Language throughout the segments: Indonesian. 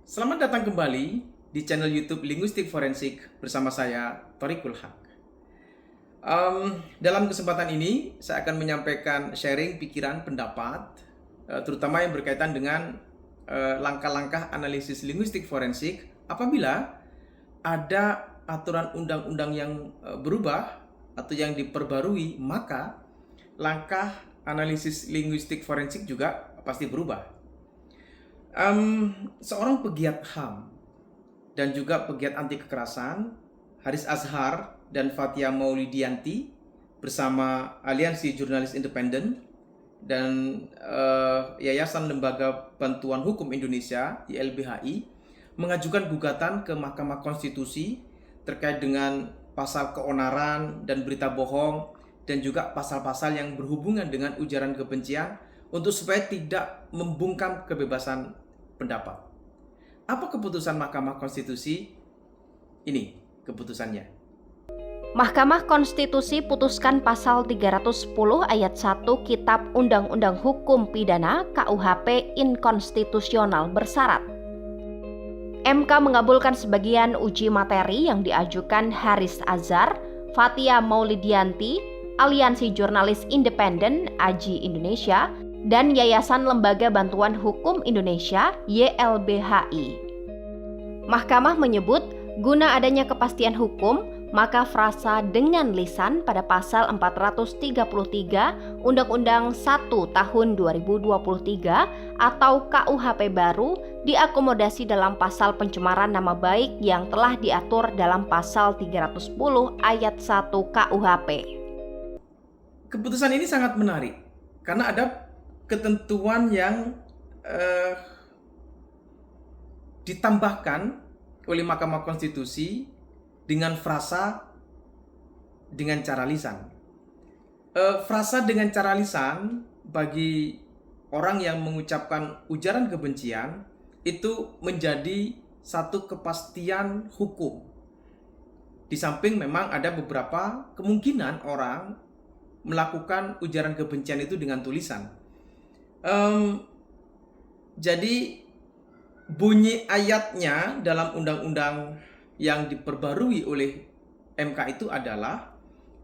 Selamat datang kembali di channel YouTube Linguistik Forensik bersama saya, Thoriqul Haq. Dalam kesempatan ini, saya akan menyampaikan sharing pikiran, pendapat, terutama yang berkaitan dengan langkah-langkah analisis linguistik forensik apabila ada aturan undang-undang yang berubah atau yang diperbarui, maka langkah analisis linguistik forensik juga pasti berubah. Seorang pegiat HAM dan juga pegiat anti kekerasan, Haris Azhar dan Fathia Maulidianti bersama Aliansi Jurnalis Independen dan Yayasan Lembaga Bantuan Hukum Indonesia (YLBHI) mengajukan gugatan ke Mahkamah Konstitusi terkait dengan pasal keonaran dan berita bohong dan juga pasal-pasal yang berhubungan dengan ujaran kebencian untuk supaya tidak membungkam kebebasan pendapat. Apa keputusan Mahkamah Konstitusi? Ini keputusannya. Mahkamah Konstitusi putuskan pasal 310 ayat 1 Kitab Undang-Undang Hukum Pidana KUHP inkonstitusional bersyarat. MK mengabulkan sebagian uji materi yang diajukan Haris Azhar, Fathia Maulidianti, Aliansi Jurnalis Independen AJI Indonesia, dan Yayasan Lembaga Bantuan Hukum Indonesia YLBHI. Mahkamah menyebut, guna adanya kepastian hukum, maka frasa dengan lisan pada pasal 433 Undang-Undang 1 tahun 2023 atau KUHP baru diakomodasi dalam pasal pencemaran nama baik yang telah diatur dalam pasal 310 ayat 1 KUHP. Keputusan ini sangat menarik karena ada ketentuan yang ditambahkan oleh Mahkamah Konstitusi dengan frasa dengan cara lisan. Frasa dengan cara lisan bagi orang yang mengucapkan ujaran kebencian itu menjadi satu kepastian hukum. Di samping memang ada beberapa kemungkinan orang melakukan ujaran kebencian itu dengan tulisan. Jadi bunyi ayatnya dalam undang-undang yang diperbarui oleh MK itu adalah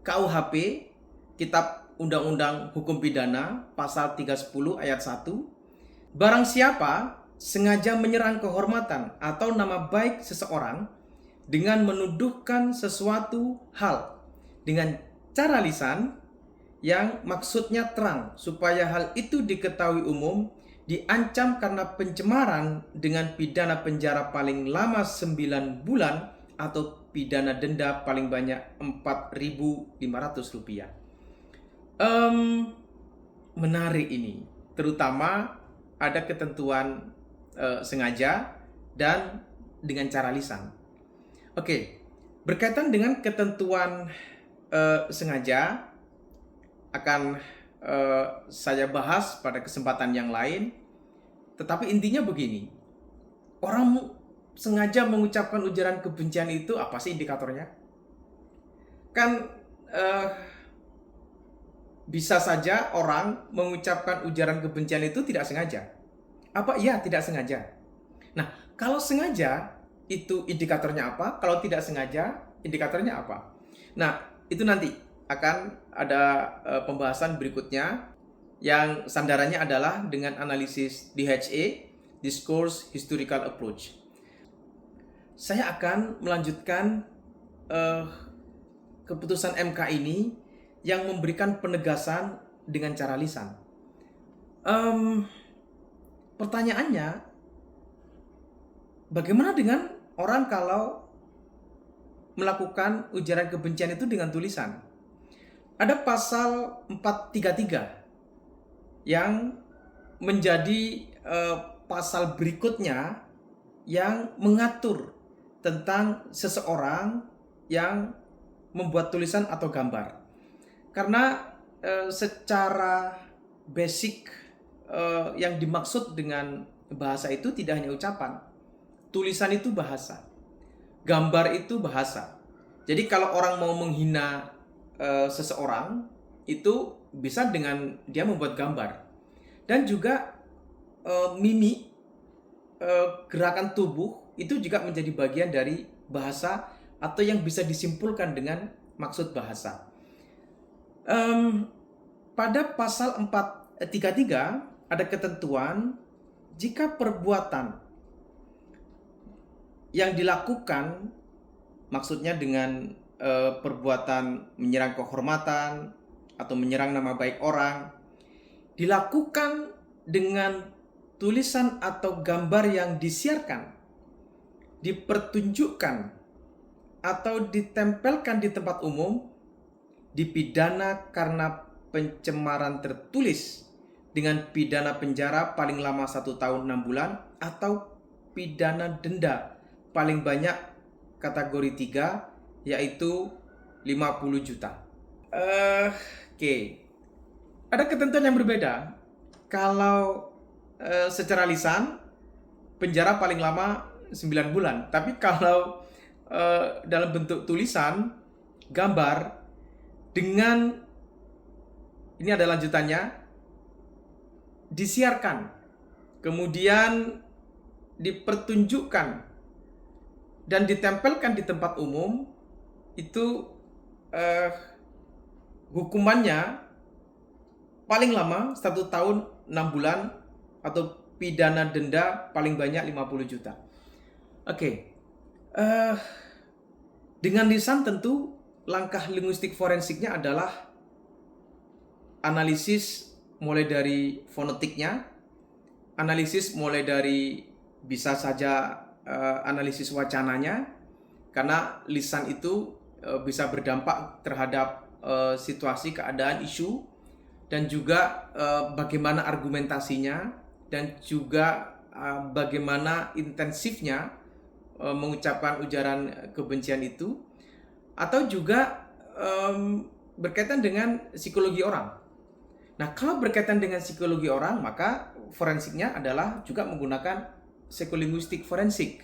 KUHP Kitab Undang-Undang Hukum Pidana pasal 310 ayat 1. Barang siapa sengaja menyerang kehormatan atau nama baik seseorang dengan menuduhkan sesuatu hal dengan cara lisan yang maksudnya terang supaya hal itu diketahui umum, diancam karena pencemaran dengan pidana penjara paling lama 9 bulan atau pidana denda paling banyak Rp4.500. Menarik ini, terutama ada ketentuan sengaja dan dengan cara lisan. Oke, berkaitan dengan ketentuan sengaja akan saya bahas pada kesempatan yang lain. Tetapi intinya begini, orang sengaja mengucapkan ujaran kebencian itu apa sih indikatornya? Kan bisa saja orang mengucapkan ujaran kebencian itu tidak sengaja. Apa iya tidak sengaja? Nah, kalau sengaja itu indikatornya apa? Kalau tidak sengaja indikatornya apa? Nah, itu nanti akan ada pembahasan berikutnya yang sandarannya adalah dengan analisis DHA, Discourse Historical Approach. Saya akan melanjutkan keputusan MK ini yang memberikan penegasan dengan cara lisan. Pertanyaannya, bagaimana dengan orang kalau melakukan ujaran kebencian itu dengan tulisan? Ada pasal 433 yang menjadi pasal berikutnya yang mengatur tentang seseorang yang membuat tulisan atau gambar. Karena secara basic yang dimaksud dengan bahasa itu tidak hanya ucapan. Tulisan itu bahasa. Gambar itu bahasa. Jadi kalau orang mau menghina seseorang itu bisa dengan dia membuat gambar. Dan juga mimik gerakan tubuh itu juga menjadi bagian dari bahasa atau yang bisa disimpulkan dengan maksud bahasa. Pada pasal 433 ada ketentuan jika perbuatan yang dilakukan, maksudnya dengan perbuatan menyerang kehormatan atau menyerang nama baik orang, dilakukan dengan tulisan atau gambar yang disiarkan, dipertunjukkan, atau ditempelkan di tempat umum, dipidana karena pencemaran tertulis dengan pidana penjara paling lama 1 tahun 6 bulan atau pidana denda paling banyak kategori 3 yaitu 50 juta. Oke. Ada ketentuan yang berbeda. Kalau secara lisan penjara paling lama 9 bulan, tapi kalau dalam bentuk tulisan, gambar dengan ini ada lanjutannya, disiarkan, kemudian dipertunjukkan dan ditempelkan di tempat umum, itu hukumannya paling lama 1 tahun 6 bulan atau pidana denda paling banyak 50 juta. Oke. Dengan lisan tentu langkah linguistik forensiknya adalah analisis mulai dari fonetiknya, analisis mulai dari bisa saja analisis wacananya, karena lisan itu bisa berdampak terhadap situasi, keadaan, isu, dan juga bagaimana argumentasinya, dan juga bagaimana intensifnya mengucapkan ujaran kebencian itu, atau juga berkaitan dengan psikologi orang. Nah, kalau berkaitan dengan psikologi orang, maka forensiknya adalah juga menggunakan psikolinguistik forensik.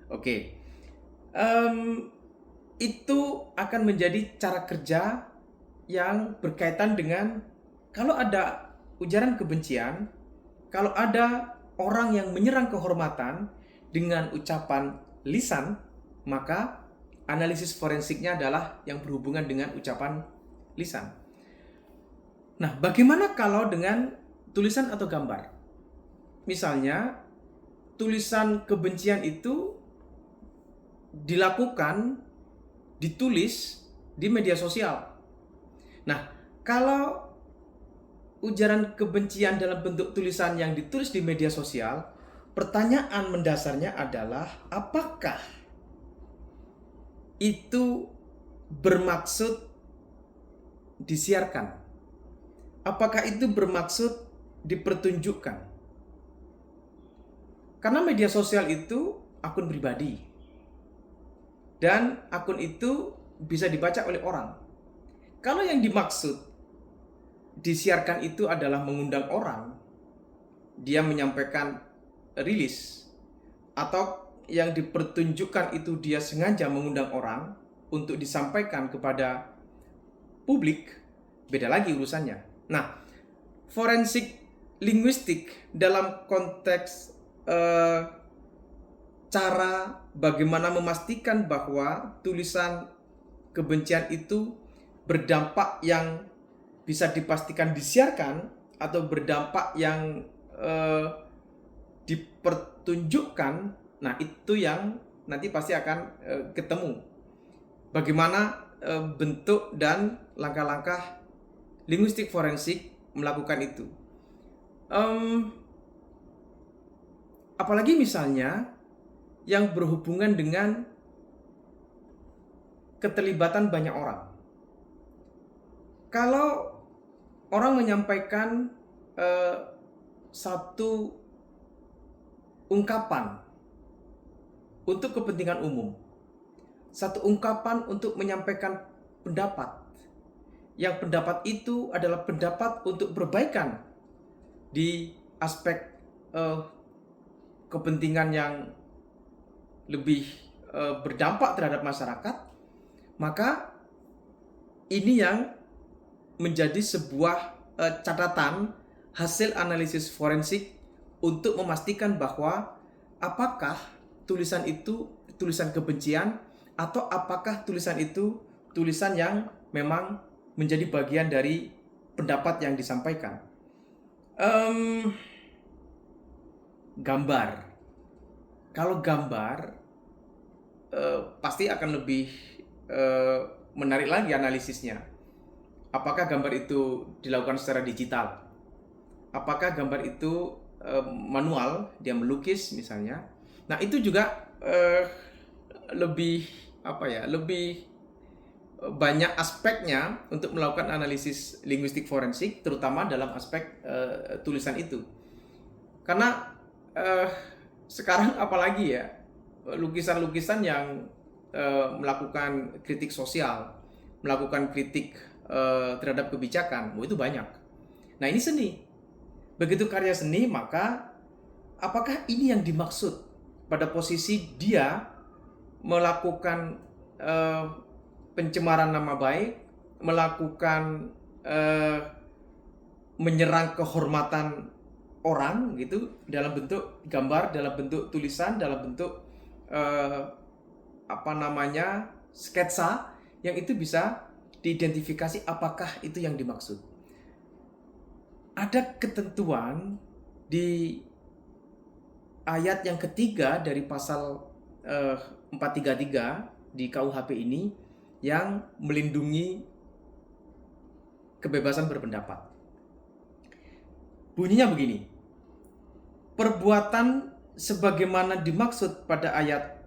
Oke. Itu akan menjadi cara kerja yang berkaitan dengan kalau ada ujaran kebencian, kalau ada orang yang menyerang kehormatan dengan ucapan lisan, maka analisis forensiknya adalah yang berhubungan dengan ucapan lisan. Nah, bagaimana kalau dengan tulisan atau gambar? Misalnya, tulisan kebencian itu dilakukan, ditulis di media sosial. Nah, kalau ujaran kebencian dalam bentuk tulisan yang ditulis di media sosial, pertanyaan mendasarnya adalah apakah itu bermaksud disiarkan? Apakah itu bermaksud dipertunjukkan? Karena media sosial itu akun pribadi, dan akun itu bisa dibaca oleh orang. Kalau yang dimaksud disiarkan itu adalah mengundang orang, dia menyampaikan rilis, atau yang dipertunjukkan itu dia sengaja mengundang orang untuk disampaikan kepada publik, beda lagi urusannya. Nah, forensik linguistik dalam konteks cara bagaimana memastikan bahwa tulisan kebencian itu berdampak yang bisa dipastikan disiarkan atau berdampak yang dipertunjukkan. Nah, itu yang nanti pasti akan ketemu bagaimana bentuk dan langkah-langkah linguistik forensik melakukan itu. Apalagi misalnya yang berhubungan dengan keterlibatan banyak orang. Kalau orang menyampaikan satu ungkapan untuk kepentingan umum, satu ungkapan untuk menyampaikan pendapat, yang pendapat itu adalah pendapat untuk perbaikan di aspek kepentingan yang lebih berdampak terhadap masyarakat, maka ini yang menjadi sebuah catatan hasil analisis forensik untuk memastikan bahwa apakah tulisan itu tulisan kebencian atau apakah tulisan itu tulisan yang memang menjadi bagian dari pendapat yang disampaikan. Gambar. Kalau gambar pasti akan lebih menarik lagi analisisnya. Apakah gambar itu dilakukan secara digital? Apakah gambar itu manual, dia melukis misalnya? Nah, itu juga lebih banyak aspeknya untuk melakukan analisis linguistik forensik, terutama dalam aspek tulisan itu. Karena sekarang apalagi ya, lukisan-lukisan yang melakukan kritik sosial, melakukan kritik terhadap kebijakan, itu banyak. Nah, ini seni. Begitu karya seni, maka apakah ini yang dimaksud pada posisi dia melakukan pencemaran nama baik, melakukan menyerang kehormatan orang gitu dalam bentuk gambar, dalam bentuk tulisan, dalam bentuk sketsa, yang itu bisa diidentifikasi apakah itu yang dimaksud. Ada ketentuan di ayat yang ketiga dari pasal 433 di KUHP ini yang melindungi kebebasan berpendapat. Bunyinya begini: perbuatan sebagaimana dimaksud pada ayat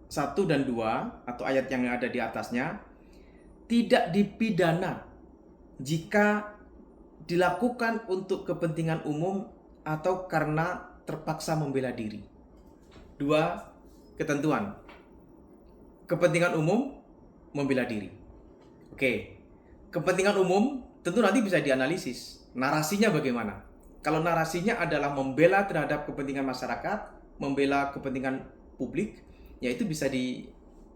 1 dan 2 atau ayat yang ada di atasnya tidak dipidana jika dilakukan untuk kepentingan umum atau karena terpaksa membela diri. Dua ketentuan. Kepentingan umum, membela diri. Oke. Kepentingan umum tentu nanti bisa dianalisis. Narasinya bagaimana? Kalau narasinya adalah membela terhadap kepentingan masyarakat, membela kepentingan publik, ya itu bisa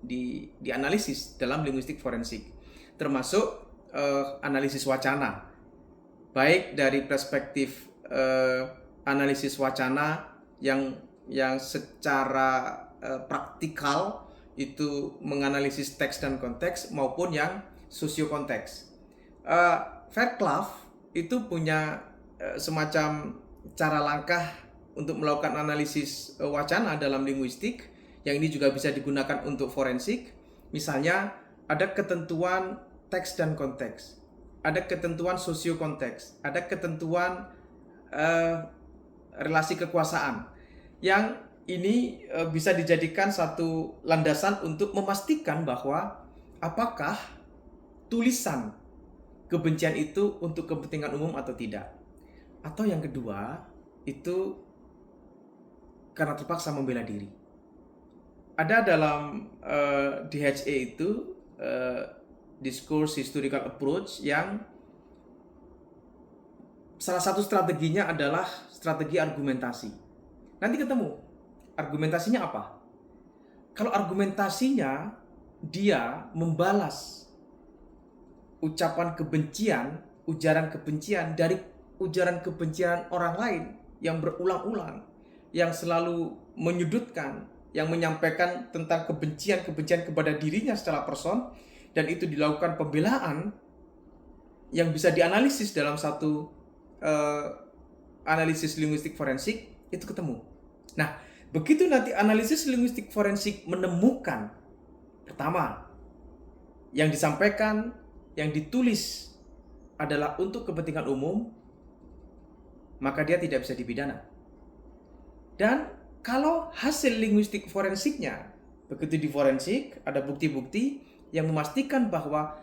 dianalisis dalam linguistik forensik. Termasuk analisis wacana. Baik dari perspektif analisis wacana yang secara praktikal itu menganalisis teks dan konteks, maupun yang sosiokonteks. Fairclough itu punya semacam cara langkah untuk melakukan analisis wacana dalam linguistik, yang ini juga bisa digunakan untuk forensik. Misalnya ada ketentuan teks dan konteks, ada ketentuan sosiokonteks, ada ketentuan relasi kekuasaan, yang ini bisa dijadikan satu landasan untuk memastikan bahwa apakah tulisan kebencian itu untuk kepentingan umum atau tidak. Atau yang kedua, itu karena terpaksa membela diri. Ada dalam DHA itu Discourse Historical Approach, yang salah satu strateginya adalah strategi argumentasi. Nanti ketemu argumentasinya apa? Kalau argumentasinya dia membalas ucapan kebencian, ujaran kebencian dari ujaran kebencian orang lain yang berulang-ulang, yang selalu menyudutkan, yang menyampaikan tentang kebencian kepada dirinya secara person, dan itu dilakukan pembelaan yang bisa dianalisis dalam satu analisis linguistik forensik, itu ketemu. Nah, begitu nanti analisis linguistik forensik menemukan, pertama, yang disampaikan, yang ditulis adalah untuk kepentingan umum, maka dia tidak bisa dipidana. Dan kalau hasil linguistik forensiknya, begitu di forensik, ada bukti-bukti yang memastikan bahwa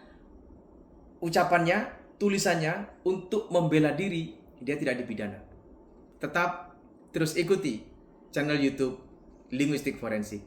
ucapannya, tulisannya untuk membela diri, dia tidak dipidana. Tetap terus ikuti channel YouTube Linguistik Forensik.